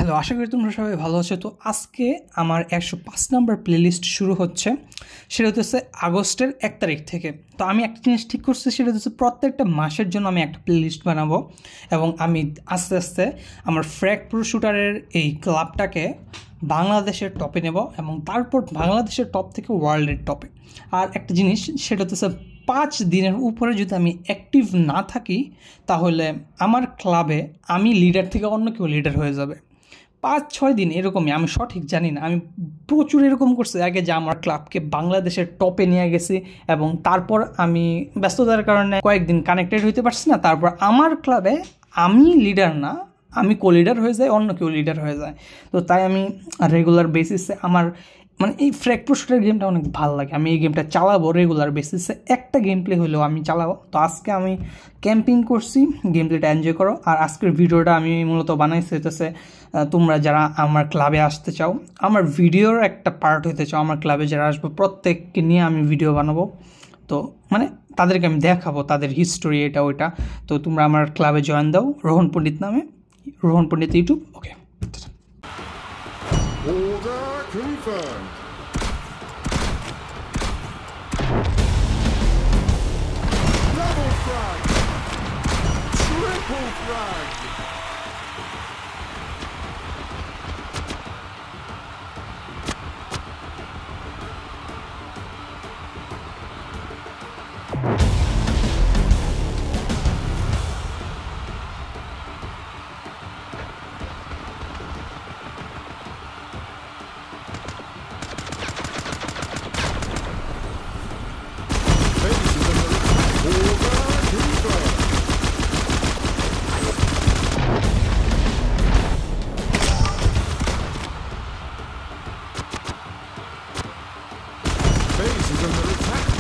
Hello, আশা করি তোমরা সবাই ভালো আছো। তো আজকে আমার 105 নাম্বার প্লেলিস্ট শুরু হচ্ছে। সেটা হচ্ছে আগস্টের 1 তারিখ থেকে। তো আমি একটা জিনিস ঠিক করছি, সেটা হচ্ছে প্রত্যেকটা মাসের জন্য আমি একটা প্লেলিস্ট বানাবো এবং আমি আস্তে আস্তে আমার ফ্র্যাগ প্রো শুটারের এই ক্লাবটাকে বাংলাদেশের টপে নেব এবং তারপর বাংলাদেশের টপ থেকে ওয়ার্ল্ডের টপে। আর একটা জিনিস, সেটা হচ্ছে 5 দিনের উপরে যদি আমি অ্যাক্টিভ না থাকি তাহলে আমার ক্লাবে আমি লিডার থেকে অন্য কেউ লিডার হয়ে যাবে। 5-6 দিন এরকমই, আমি সঠিক জানি না। আমি প্রচুর এরকম করছি আগে, যে আমার ক্লাবকে বাংলাদেশের টপে নিয়ে গেছি এবং তারপর আমি ব্যস্ততার কারণে কয়েকদিন কানেক্টেড হইতে পারছি না। তারপর আমার ক্লাবে আমি লিডার না, আমি কো লিডার হয়ে যাই, অন্য কেউ লিডার হয়ে যায়। তো তাই আমি রেগুলার বেসিসে আমার এই ফ্র্যাগ প্রো শুটার গেমটা অনেক ভালো লাগে। আমি এই গেমটা চালাবো রেগুলার বেসিসে, একটা গেম প্লে হলেও আমি চালাবো। তো আজকে আমি ক্যাম্পিং করছি, গেম প্লেটা এনজয় করো। আর আজকের ভিডিওটা আমি মূলত বানাইছি হইতেছে তোমরা যারা আমার ক্লাবে আসতে চাও, আমার ভিডিওর একটা পার্ট হইতে চাও, আমার ক্লাবে যারা আসবো প্রত্যেককে নিয়ে আমি ভিডিও বানাবো। তো তাদেরকে আমি দেখাবো তাদের হিস্টোরি, এটা ওইটা। তো তোমরা আমার ক্লাবে জয়েন দাও রোহন পণ্ডিত নামে, রোহন পণ্ডিত YouTube. Okay, Order confirmed. Double frag. Triple frag. Base is under attack.